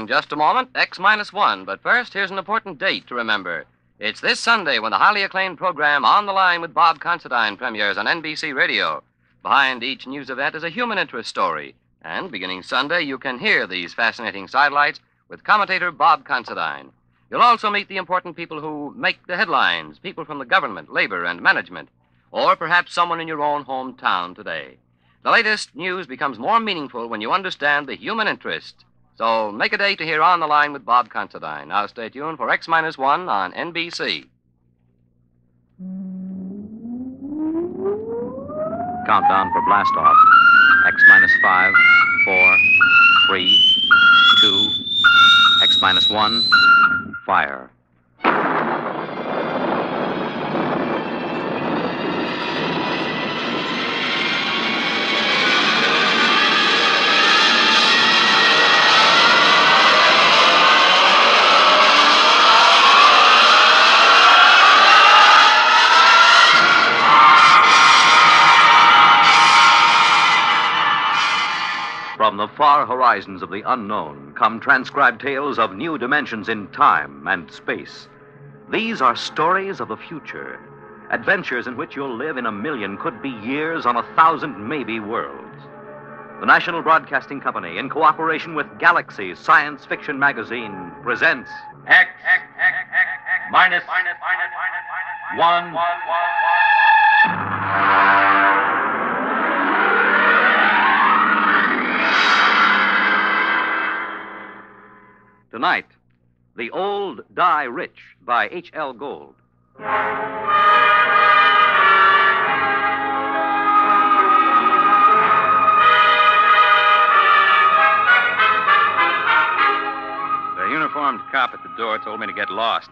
In just a moment, X-1. But first, here's an important date to remember. It's this Sunday when the highly acclaimed program On the Line with Bob Considine premieres on NBC Radio. Behind each news event is a human interest story. And beginning Sunday, you can hear these fascinating sidelights with commentator Bob Considine. You'll also meet the important people who make the headlines, people from the government, labor, and management, or perhaps someone in your own hometown today. The latest news becomes more meaningful when you understand the human interest. So make a date to hear On the Line with Bob Considine. Now stay tuned for X-1 on NBC. Countdown for blastoff. X-5, 4, 3, 2, X-1, fire. From the far horizons of the unknown come transcribed tales of new dimensions in time and space. These are stories of the future, adventures in which you'll live in a million, could be years, on 1,000 maybe worlds. The National Broadcasting Company, in cooperation with Galaxy Science Fiction Magazine, presents X minus 1. Tonight, The Old Die Rich by H.L. Gold. The uniformed cop at the door told me to get lost.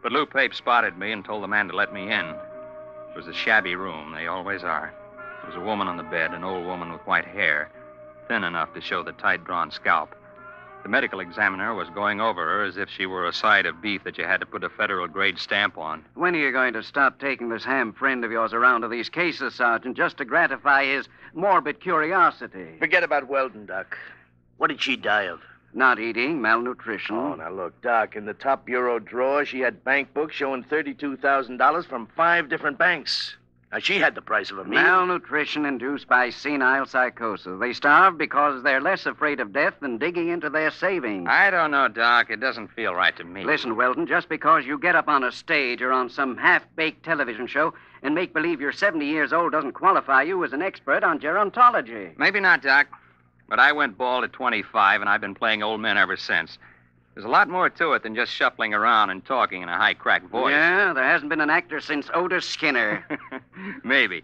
But Lou Pape spotted me and told the man to let me in. It was a shabby room. They always are. There was a woman on the bed, an old woman with white hair, thin enough to show the tight-drawn scalp. The medical examiner was going over her as if she were a side of beef that you had to put a federal-grade stamp on. When are you going to stop taking this ham friend of yours around to these cases, Sergeant, just to gratify his morbid curiosity? Forget about Weldon, Doc. What did she die of? Not eating, malnutrition. Oh, now look, Doc, in the top bureau drawer, she had bank books showing $32,000 from 5 different banks. Now, she had the price of a meal. Malnutrition induced by senile psychosis. They starve because they're less afraid of death than digging into their savings. I don't know, Doc. It doesn't feel right to me. Listen, Weldon, just because you get up on a stage or on some half-baked television show and make believe you're 70 years old doesn't qualify you as an expert on gerontology. Maybe not, Doc. But I went bald at 25, and I've been playing old men ever since. There's a lot more to it than just shuffling around and talking in a high-cracked voice. Yeah, there hasn't been an actor since Otis Skinner. Maybe.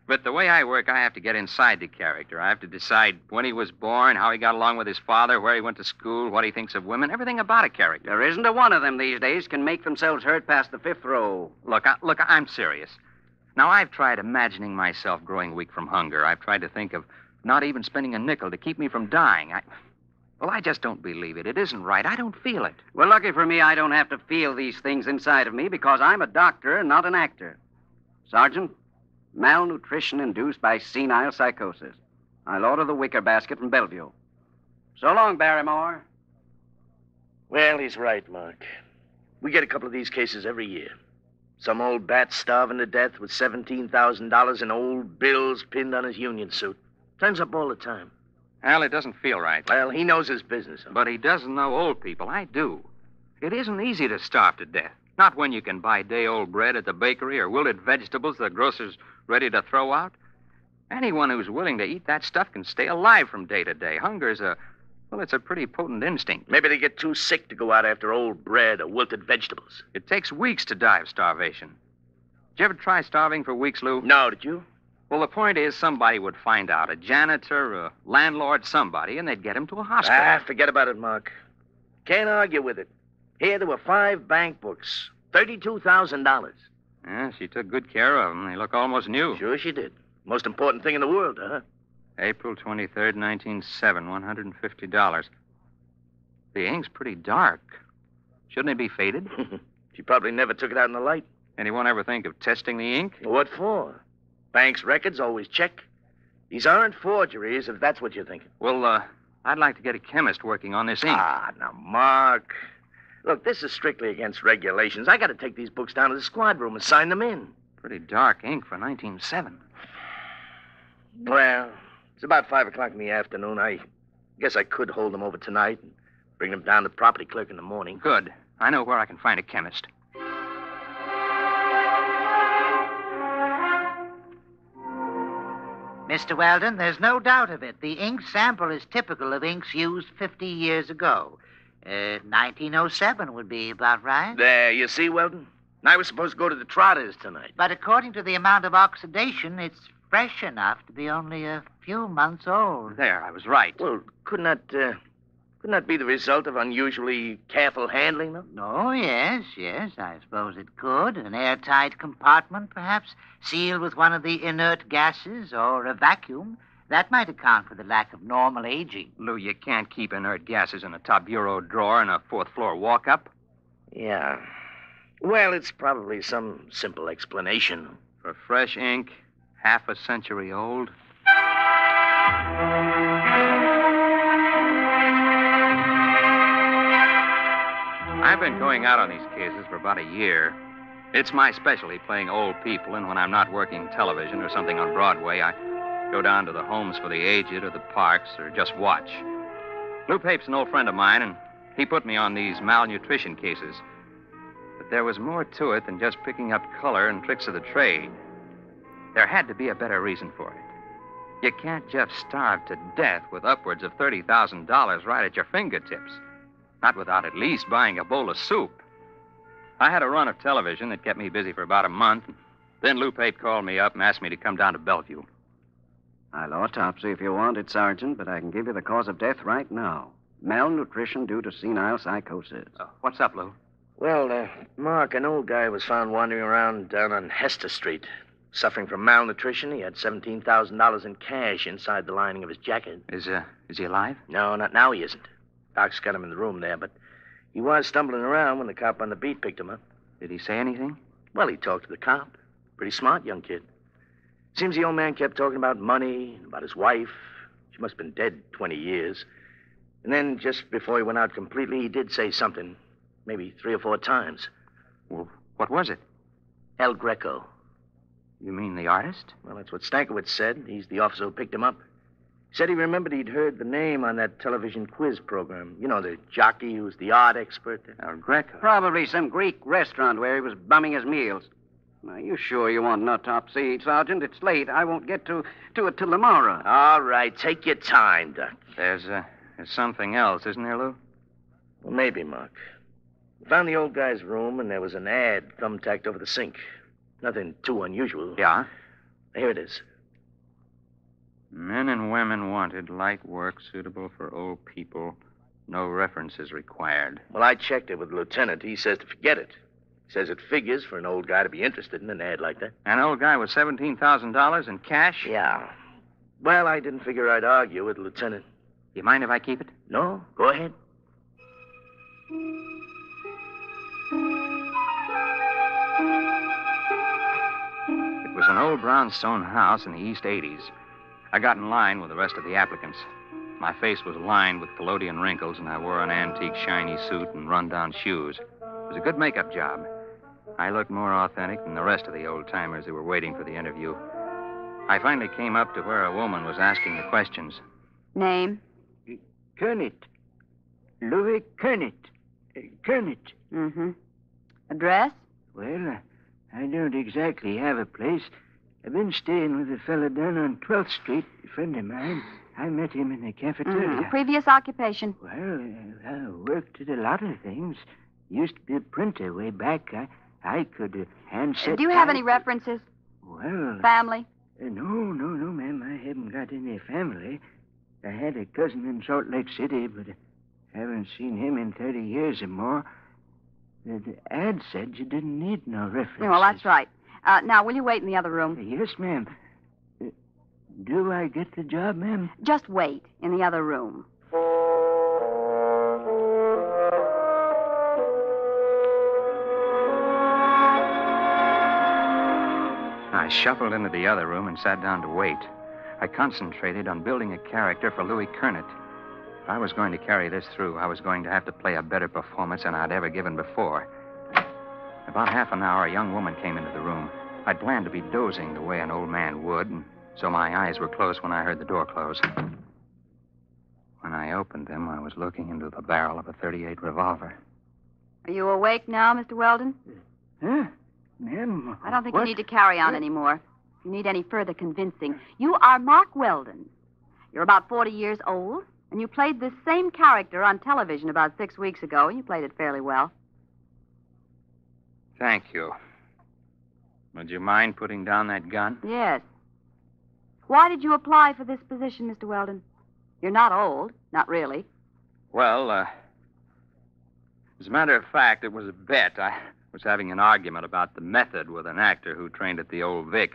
But the way I work, I have to get inside the character. I have to decide when he was born, how he got along with his father, where he went to school, what he thinks of women, everything about a character. There isn't a one of them these days can make themselves heard past the 5th row. Look, I'm serious. Now, I've tried imagining myself growing weak from hunger. I've tried to think of not even spending a nickel to keep me from dying. I just don't believe it. It isn't right. I don't feel it. Well, lucky for me, I don't have to feel these things inside of me because I'm a doctor and not an actor. Sergeant, malnutrition induced by senile psychosis. I'll order the wicker basket from Bellevue. So long, Barrymore. Well, he's right, Mark. We get a couple of these cases every year. Some old bat starving to death with $17,000 in old bills pinned on his union suit. Turns up all the time. Al, it doesn't feel right. Well, he knows his business. Huh? But he doesn't know old people. I do. It isn't easy to starve to death. Not when you can buy day-old bread at the bakery or wilted vegetables the grocer's ready to throw out. Anyone who's willing to eat that stuff can stay alive from day to day. Hunger's it's a pretty potent instinct. Maybe they get too sick to go out after old bread or wilted vegetables. It takes weeks to die of starvation. Did you ever try starving for weeks, Lou? No, did you? Well, the point is somebody would find out. A janitor, a landlord, somebody, and they'd get him to a hospital. Forget about it, Mark. Can't argue with it. Here there were 5 bank books. $32,000. Yeah, she took good care of them. They look almost new. Sure she did. Most important thing in the world, huh? April 23rd, 1907, $150. The ink's pretty dark. Shouldn't it be faded? She probably never took it out in the light. Anyone ever think of testing the ink? What for? Bank's records always check. These aren't forgeries, if that's what you're thinking. Well, I'd like to get a chemist working on this ink. Ah, now, Mark. Look, this is strictly against regulations. I got to take these books down to the squad room and sign them in. Pretty dark ink for 1907. Well, it's about 5 o'clock in the afternoon. I guess I could hold them over tonight and bring them down to the property clerk in the morning. Good. I know where I can find a chemist. Mr. Weldon, there's no doubt of it. The ink sample is typical of inks used 50 years ago. 1907 would be about right. There, you see, Weldon? And I was supposed to go to the Trotters tonight. But according to the amount of oxidation, it's fresh enough to be only a few months old. There, I was right. Well, couldn't that be the result of unusually careful handling, though? Oh, yes, I suppose it could. An airtight compartment, perhaps, sealed with one of the inert gases or a vacuum. That might account for the lack of normal aging. Lou, you can't keep inert gases in a top bureau drawer in a fourth-floor walk-up. Yeah. Well, it's probably some simple explanation. For fresh ink, half a century old. I've been going out on these cases for about a year. It's my specialty, playing old people, and when I'm not working television or something on Broadway, I go down to the homes for the aged or the parks or just watch. Lou Pape's an old friend of mine, and he put me on these malnutrition cases. But there was more to it than just picking up color and tricks of the trade. There had to be a better reason for it. You can't just starve to death with upwards of $30,000 right at your fingertips. Not without at least buying a bowl of soup. I had a run of television that kept me busy for about a month. Then Lou Pape called me up and asked me to come down to Bellevue. I'll autopsy if you want it, Sergeant, but I can give you the cause of death right now. Malnutrition due to senile psychosis. What's up, Lou? Well, Mark, an old guy was found wandering around down on Hester Street. Suffering from malnutrition. He had $17,000 in cash inside the lining of his jacket. Is he alive? No, not now he isn't. Doc's got him in the room there, but he was stumbling around when the cop on the beat picked him up. Did he say anything? Well, he talked to the cop. Pretty smart young kid. Seems the old man kept talking about money, about his wife. She must have been dead 20 years. And then, just before he went out completely, he did say something. Maybe 3 or 4 times. Well, what was it? El Greco. You mean the artist? Well, that's what Stankiewicz said. He's the officer who picked him up. He said he remembered he'd heard the name on that television quiz program. You know, the jockey who's the art expert. El Greco. Probably some Greek restaurant where he was bumming his meals. Are you sure you want an autopsy, Sergeant? It's late. I won't get to it till tomorrow. All right, take your time, Doc. There's something else, isn't there, Lou? Well, maybe, Mark. We found the old guy's room, and there was an ad thumbtacked over the sink. Nothing too unusual. Yeah? Here it is. Men and women wanted, light work suitable for old people. No references required. Well, I checked it with the lieutenant. He says to forget it. He says it figures for an old guy to be interested in an ad like that. An old guy with $17,000 in cash? Yeah. Well, I didn't figure I'd argue with the lieutenant. You mind if I keep it? No, go ahead. It was an old brownstone house in the East 80s. I got in line with the rest of the applicants. My face was lined with collodion wrinkles, and I wore an antique shiny suit and run-down shoes. It was a good makeup job. I looked more authentic than the rest of the old-timers who were waiting for the interview. I finally came up to where a woman was asking the questions. Name? Kernet. Louis Kernet. Kernet. Mm-hmm. Address? Well, I don't exactly have a place. I've been staying with a fella down on 12th Street, a friend of mine. I met him in the cafeteria. Previous occupation? Well, I worked at a lot of things. Used to be a printer way back. I could hand set. Do you have any references? Well... Family? No, ma'am. I haven't got any family. I had a cousin in Salt Lake City, but I haven't seen him in 30 years or more. The ad said you didn't need no references. Yeah, well, that's right. Now, will you wait in the other room? Yes, ma'am. Do I get the job, ma'am? Just wait in the other room. I shuffled into the other room and sat down to wait. I concentrated on building a character for Louis Kernet. If I was going to carry this through, I was going to have to play a better performance than I'd ever given before. About half an hour, a young woman came into the room. I'd planned to be dozing the way an old man would, and so my eyes were closed when I heard the door close. When I opened them, I was looking into the barrel of a .38 revolver. Are you awake now, Mr. Weldon? Huh? Ma'am? I don't think what? you need to carry on anymore. If you need any further convincing, you are Mark Weldon. You're about 40 years old, and you played this same character on television about 6 weeks ago, and you played it fairly well. Thank you. Would you mind putting down that gun? Yes. Why did you apply for this position, Mr. Weldon? You're not old. Not really. Well, as a matter of fact, it was a bet. I was having an argument about the method with an actor who trained at the Old Vic.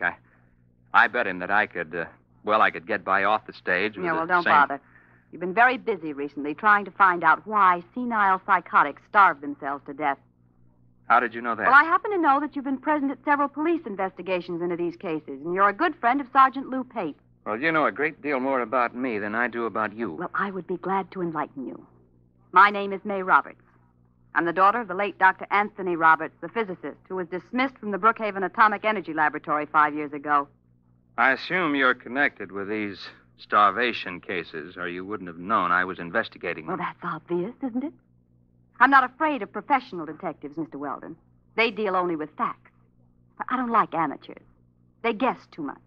I bet him that I could get by off the stage with Yeah, well, the don't same... bother. You've been very busy recently trying to find out why senile psychotics starve themselves to death. How did you know that? Well, I happen to know that you've been present at several police investigations into these cases, and you're a good friend of Sergeant Lou Pape. Well, you know a great deal more about me than I do about you. Well, I would be glad to enlighten you. My name is May Roberts. I'm the daughter of the late Dr. Anthony Roberts, the physicist, who was dismissed from the Brookhaven Atomic Energy Laboratory 5 years ago. I assume you're connected with these starvation cases, or you wouldn't have known I was investigating Well, them. that's obvious, isn't it? I'm not afraid of professional detectives, Mr. Weldon. They deal only with facts. But I don't like amateurs. They guess too much.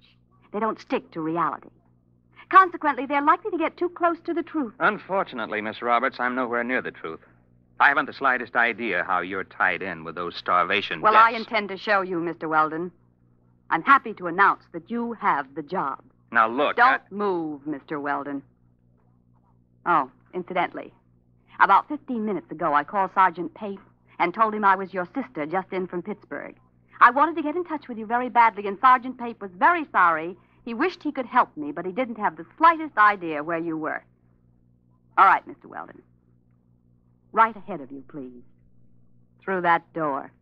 They don't stick to reality. Consequently, they're likely to get too close to the truth. Unfortunately, Miss Roberts, I'm nowhere near the truth. I haven't the slightest idea how you're tied in with those starvation Well, deaths. I intend to show you, Mr. Weldon. I'm happy to announce that you have the job. Now, look, Don't move, Mr. Weldon. Oh, incidentally, about 15 minutes ago, I called Sergeant Pape and told him I was your sister just in from Pittsburgh. I wanted to get in touch with you very badly, and Sergeant Pape was very sorry. He wished he could help me, but he didn't have the slightest idea where you were. All right, Mr. Weldon. Right ahead of you, please. Through that door.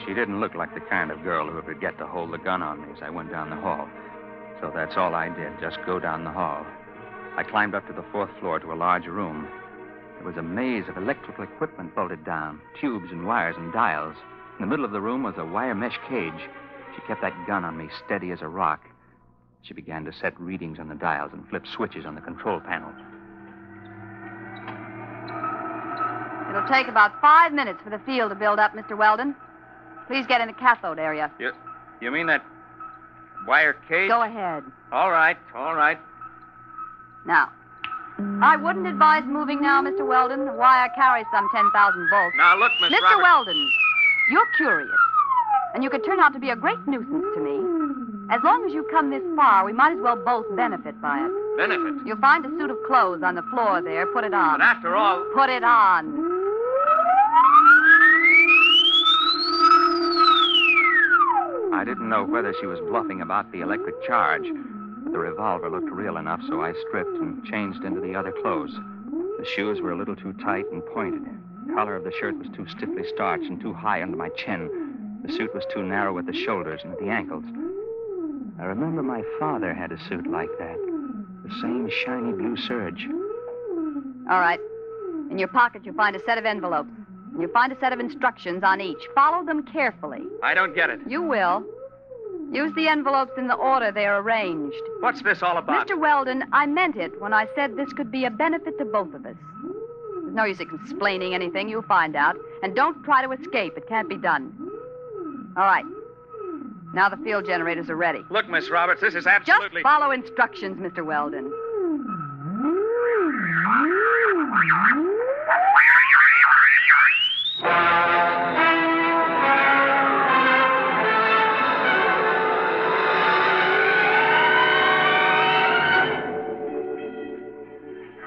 She didn't look like the kind of girl who would forget to hold the gun on me as I went down the hall. So that's all I did, just go down the hall. I climbed up to the 4th floor to a large room. There was a maze of electrical equipment bolted down, tubes and wires and dials. In the middle of the room was a wire mesh cage. She kept that gun on me steady as a rock. She began to set readings on the dials and flip switches on the control panel. It'll take about 5 minutes for the field to build up, Mr. Weldon. Please get in the cathode area. You mean that wire cage? Go ahead. All right. Now, I wouldn't advise moving now, Mr. Weldon. The wire carries some 10,000 volts. Now, look, Miss Mr. Roberts. Weldon, you're curious, and you could turn out to be a great nuisance to me. As long as you've come this far, we might as well both benefit by it. Benefit? You'll find a suit of clothes on the floor there. Put it on. But after all... Put it on. I didn't know whether she was bluffing about the electric charge. The revolver looked real enough, so I stripped and changed into the other clothes. The shoes were a little too tight and pointed. The collar of the shirt was too stiffly starched and too high under my chin. The suit was too narrow at the shoulders and at the ankles. I remember my father had a suit like that. The same shiny blue serge. All right. In your pocket, you'll find a set of envelopes. And you'll find a set of instructions on each. Follow them carefully. I don't get it. You will. Use the envelopes in the order they're arranged. What's this all about? Mr. Weldon, I meant it when I said this could be a benefit to both of us. There's no use explaining anything. You'll find out. And don't try to escape. It can't be done. All right. Now the field generators are ready. Look, Miss Roberts, this is Just absolutely... follow instructions, Mr. Weldon.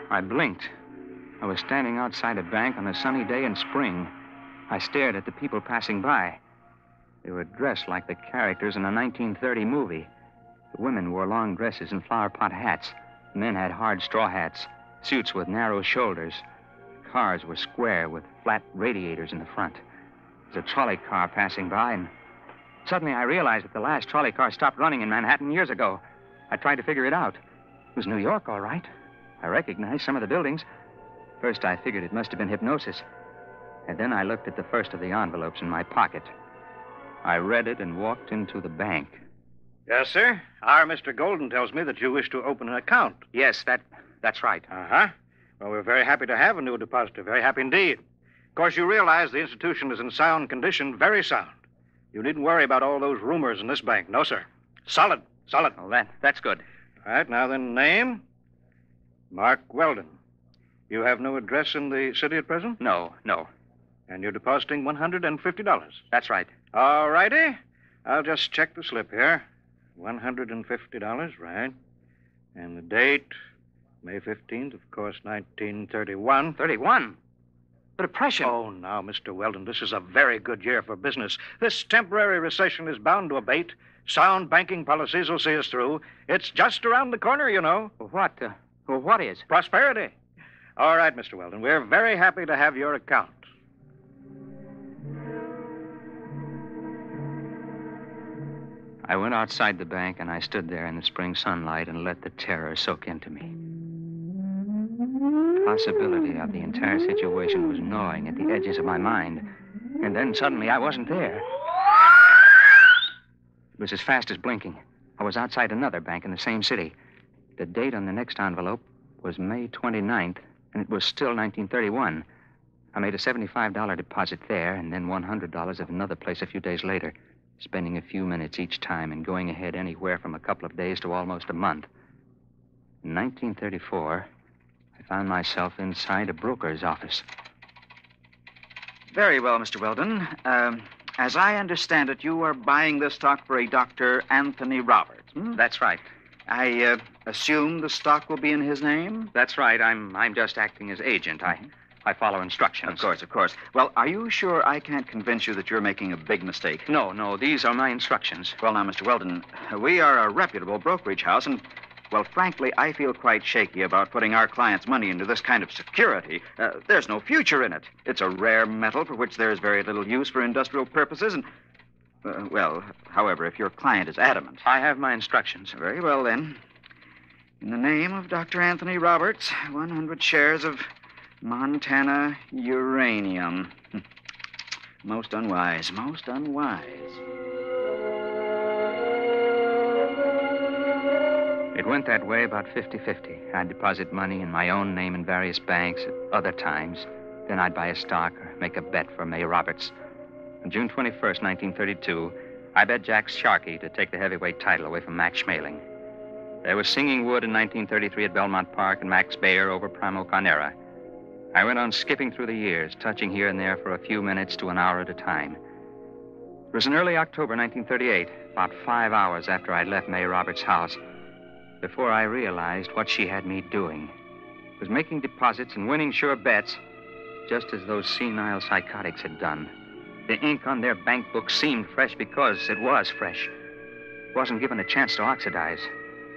I blinked. I was standing outside a bank on a sunny day in spring. I stared at the people passing by. They were dressed like the characters in a 1930 movie. The women wore long dresses and flower pot hats. The men had hard straw hats, suits with narrow shoulders. Cars were square with flat radiators in the front. There was a trolley car passing by, and Suddenly, I realized that the last trolley car stopped running in Manhattan years ago. I tried to figure it out. It was New York, all right. I recognized some of the buildings. First, I figured it must have been hypnosis. And then I looked at the first of the envelopes in my pocket. I read it and walked into the bank. Yes, sir. Our Mr. Golden tells me that you wish to open an account. Yes, that's right. Uh-huh. Well, we're very happy to have a new depositor. Very happy indeed. Of course, you realize the institution is in sound condition, very sound. You needn't worry about all those rumors in this bank. No, sir. Solid. Oh, that's good. All right, now then, name? Mark Weldon. You have no address in the city at present? No. And you're depositing $150. That's right. All righty. I'll just check the slip here. $150, right. And the date, May 15th, of course, 1931. 31? The Depression. Oh, now, Mr. Weldon, this is a very good year for business. This temporary recession is bound to abate. Sound banking policies will see us through. It's just around the corner, you know. What is? Prosperity. All right, Mr. Weldon, we're very happy to have your account. I went outside the bank, and I stood there in the spring sunlight and let the terror soak into me. The possibility of the entire situation was gnawing at the edges of my mind. And then suddenly I wasn't there. It was as fast as blinking. I was outside another bank in the same city. The date on the next envelope was May 29th, and it was still 1931. I made a $75 deposit there, and then $100 at another place a few days later, spending a few minutes each time and going ahead anywhere from a couple of days to almost a month. In 1934, I found myself inside a broker's office. Very well, Mr. Weldon. As I understand it, you are buying this stock for a Dr. Anthony Roberts. That's right. I assume the stock will be in his name? That's right. I'm just acting as agent. I follow instructions. Of course. Well, are you sure I can't convince you that you're making a big mistake? No. These are my instructions. Well, now, Mr. Weldon, we are a reputable brokerage house, and, well, frankly, I feel quite shaky about putting our clients' money into this kind of security. There's no future in it. It's a rare metal for which there is very little use for industrial purposes, and, however, if your client is adamant. I have my instructions. Very well, then. In the name of Dr. Anthony Roberts, 100 shares of Montana uranium. Most unwise. It went that way about 50-50. I'd deposit money in my own name in various banks at other times. Then I'd buy a stock or make a bet for May Roberts. On June 21st, 1932, I bet Jack Sharkey to take the heavyweight title away from Max Schmeling. There was Singing Wood in 1933 at Belmont Park and Max Bayer over Primo Carnera. I went on skipping through the years, touching here and there for a few minutes to an hour at a time. It was in early October 1938, about 5 hours after I'd left May Roberts' house, before I realized what she had me doing. It was making deposits and winning sure bets, just as those senile psychotics had done. The ink on their bank book seemed fresh because it was fresh. It wasn't given a chance to oxidize.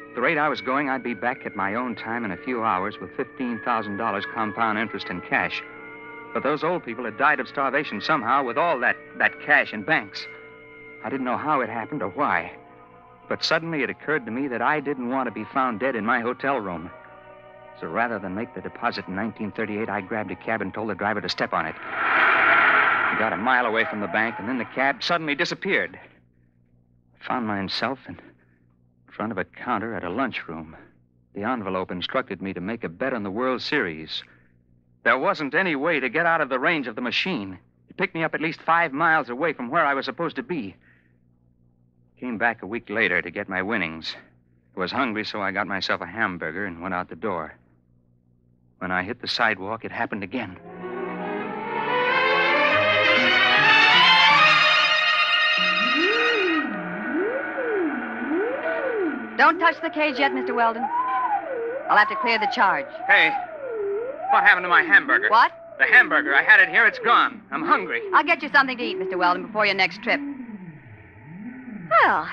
At the rate I was going, I'd be back at my own time in a few hours with $15,000 compound interest in cash. But those old people had died of starvation somehow with all that cash in banks. I didn't know how it happened or why. But suddenly it occurred to me that I didn't want to be found dead in my hotel room. So rather than make the deposit in 1938, I grabbed a cab and told the driver to step on it. I got a mile away from the bank, and then the cab suddenly disappeared. I found myself in front of a counter at a lunchroom. The envelope instructed me to make a bet on the World Series. There wasn't any way to get out of the range of the machine. It picked me up at least 5 miles away from where I was supposed to be. Came back a week later to get my winnings. I was hungry, so I got myself a hamburger and went out the door. When I hit the sidewalk, it happened again. Don't touch the cage yet, Mr. Weldon. I'll have to clear the charge. Hey, what happened to my hamburger? What? The hamburger. I had it here. It's gone. I'm hungry. I'll get you something to eat, Mr. Weldon, before your next trip. Well,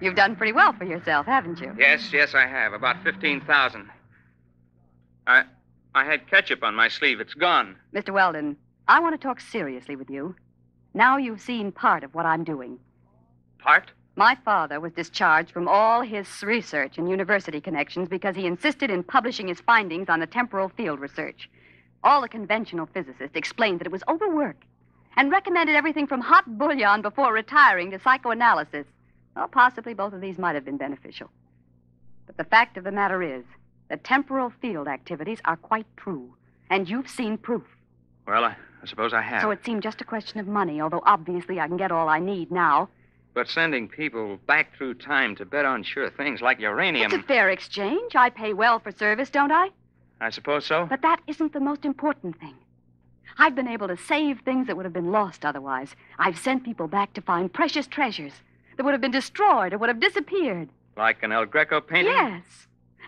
you've done pretty well for yourself, haven't you? Yes, I have. About 15,000. I had ketchup on my sleeve. It's gone. Mr. Weldon, I want to talk seriously with you. Now you've seen part of what I'm doing. Part? My father was discharged from all his research and university connections because he insisted in publishing his findings on the temporal field research. All the conventional physicists explained that it was overwork and recommended everything from hot bouillon before retiring to psychoanalysis. Well, possibly both of these might have been beneficial. But the fact of the matter is that temporal field activities are quite true, and you've seen proof. Well, I suppose I have. So it seemed just a question of money, although obviously I can get all I need now. But sending people back through time to bet on sure things like uranium... It's a fair exchange. I pay well for service, don't I? I suppose so. But that isn't the most important thing. I've been able to save things that would have been lost otherwise. I've sent people back to find precious treasures that would have been destroyed or would have disappeared. Like an El Greco painting? Yes.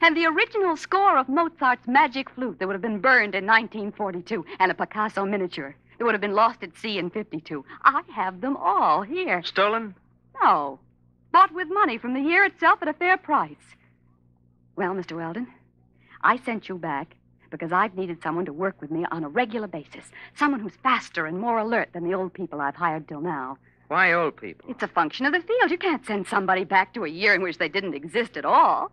And the original score of Mozart's Magic Flute that would have been burned in 1942, and a Picasso miniature that would have been lost at sea in 52. I have them all here. Stolen? No. Bought with money from the year itself at a fair price. Well, Mr. Weldon, I sent you back because I've needed someone to work with me on a regular basis. Someone who's faster and more alert than the old people I've hired till now. Why old people? It's a function of the field. You can't send somebody back to a year in which they didn't exist at all.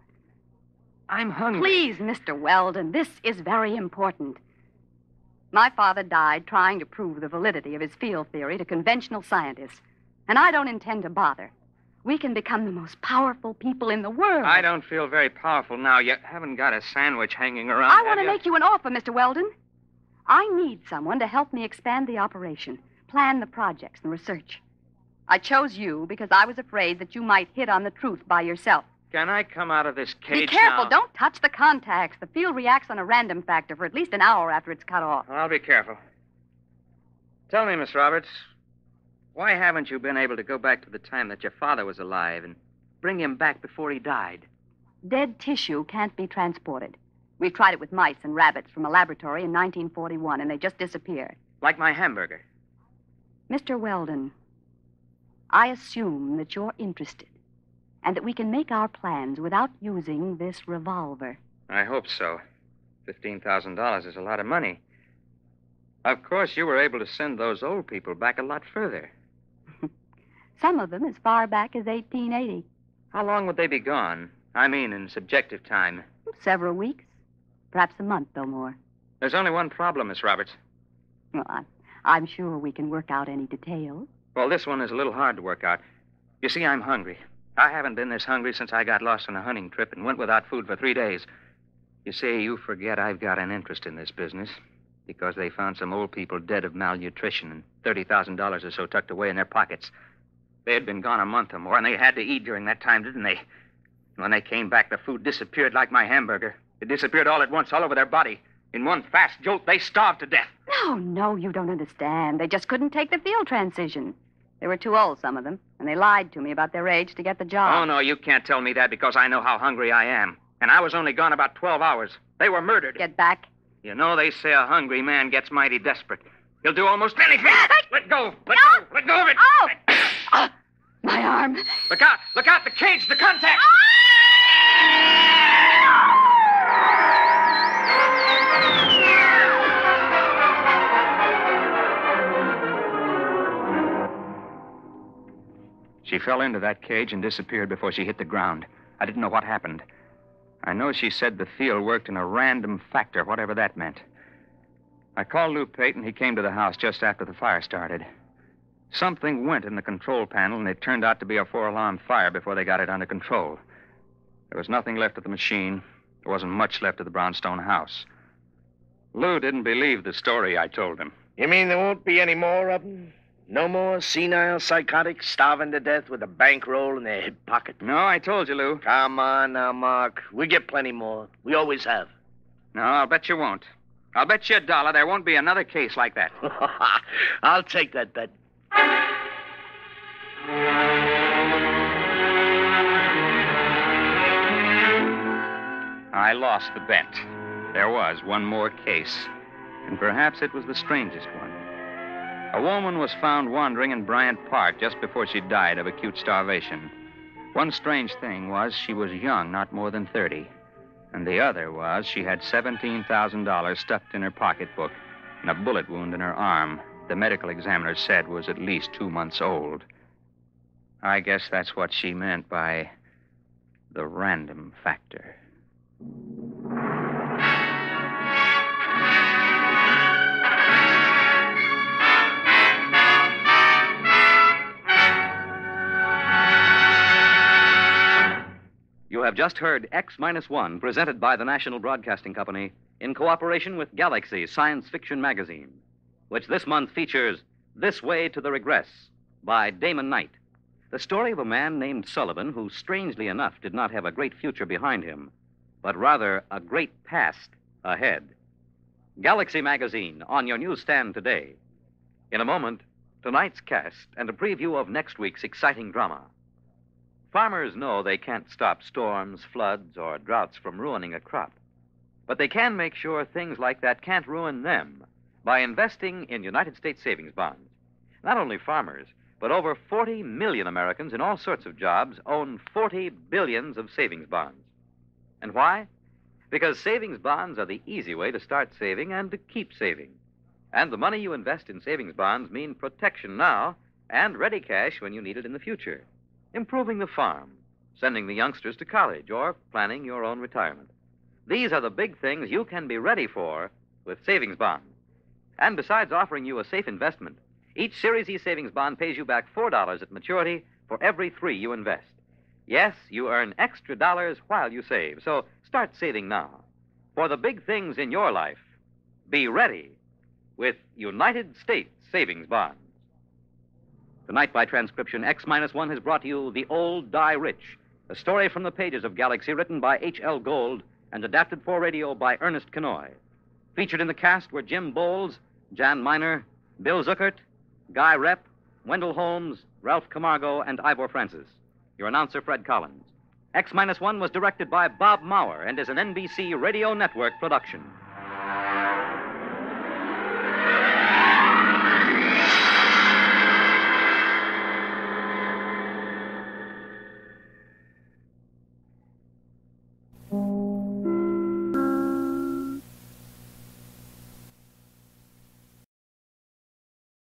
I'm hungry. Please, Mr. Weldon, this is very important. My father died trying to prove the validity of his field theory to conventional scientists. And I don't intend to bother. We can become the most powerful people in the world. I don't feel very powerful now. You haven't got a sandwich hanging around. I want to make you an offer, Mr. Weldon. I need someone to help me expand the operation, plan the projects and research. I chose you because I was afraid that you might hit on the truth by yourself. Can I come out of this cage Be careful. now? Don't touch the contacts. The field reacts on a random factor for at least an hour after it's cut off. I'll be careful. Tell me, Miss Roberts, why haven't you been able to go back to the time that your father was alive and bring him back before he died? Dead tissue can't be transported. We tried it with mice and rabbits from a laboratory in 1941, and they just disappeared. Like my hamburger. Mr. Weldon, I assume that you're interested and that we can make our plans without using this revolver. I hope so. $15,000 is a lot of money. Of course, you were able to send those old people back a lot further. Some of them as far back as 1880. How long would they be gone? I mean, in subjective time. Several weeks. Perhaps a month or more. There's only one problem, Miss Roberts. Well, I'm sure we can work out any details. Well, this one is a little hard to work out. You see, I'm hungry. I haven't been this hungry since I got lost on a hunting trip and went without food for 3 days. You see, you forget I've got an interest in this business because they found some old people dead of malnutrition and $30,000 or so tucked away in their pockets. They had been gone a month or more, and they had to eat during that time, didn't they? When they came back, the food disappeared like my hamburger. It disappeared all at once, all over their body. In one fast jolt, they starved to death. No, you don't understand. They just couldn't take the field transition. They were too old, some of them, and they lied to me about their age to get the job. Oh, no, you can't tell me that because I know how hungry I am. And I was only gone about 12 hours. They were murdered. Get back. You know, they say a hungry man gets mighty desperate. He'll do almost anything. Let go. Let go. Let go of it. Oh! My arm. Look out. Look out. The cage. The contact. She fell into that cage and disappeared before she hit the ground. I didn't know what happened. I know she said the field worked in a random factor, whatever that meant. I called Lou Peyton. He came to the house just after the fire started. Something went in the control panel, and it turned out to be a 4-alarm fire before they got it under control. There was nothing left of the machine. There wasn't much left of the brownstone house. Lou didn't believe the story I told him. You mean there won't be any more of them? No more senile psychotics starving to death with a bankroll in their hip pocket? No, I told you, Lou. Come on now, Mark. We get plenty more. We always have. No, I'll bet you won't. I'll bet you $1 there won't be another case like that. I'll take that bet. I lost the bet. There was one more case, and perhaps it was the strangest one. A woman was found wandering in Bryant Park just before she died of acute starvation. One strange thing was she was young, not more than 30. And the other was she had $17,000 stuffed in her pocketbook and a bullet wound in her arm. the medical examiner said was at least 2 months old. I guess that's what she meant by the random factor. You have just heard X-1, presented by the National Broadcasting Company in cooperation with Galaxy Science Fiction Magazine, which this month features This Way to the Regress by Damon Knight, the story of a man named Sullivan who, strangely enough, did not have a great future behind him, but rather a great past ahead. Galaxy Magazine on your newsstand today. In a moment, tonight's cast and a preview of next week's exciting drama. Farmers know they can't stop storms, floods, or droughts from ruining a crop. But they can make sure things like that can't ruin them by investing in United States savings bonds. Not only farmers, but over 40 million Americans in all sorts of jobs own 40 billions of savings bonds. And why? Because savings bonds are the easy way to start saving and to keep saving. And the money you invest in savings bonds mean protection now and ready cash when you need it in the future. Improving the farm, sending the youngsters to college, or planning your own retirement. These are the big things you can be ready for with savings bonds. And besides offering you a safe investment, each Series E savings bond pays you back $4 at maturity for every 3 you invest. Yes, you earn extra dollars while you save, so start saving now. For the big things in your life, be ready with United States savings bonds. Tonight, by transcription, X-1 has brought you The Old Die Rich, a story from the pages of Galaxy written by H.L. Gold and adapted for radio by Ernest Kenoy. Featured in the cast were Jim Bowles, Jan Miner, Bill Zuckert, Guy Rep, Wendell Holmes, Ralph Camargo, and Ivor Francis. Your announcer, Fred Collins. X-1 was directed by Bob Maurer and is an NBC Radio Network production.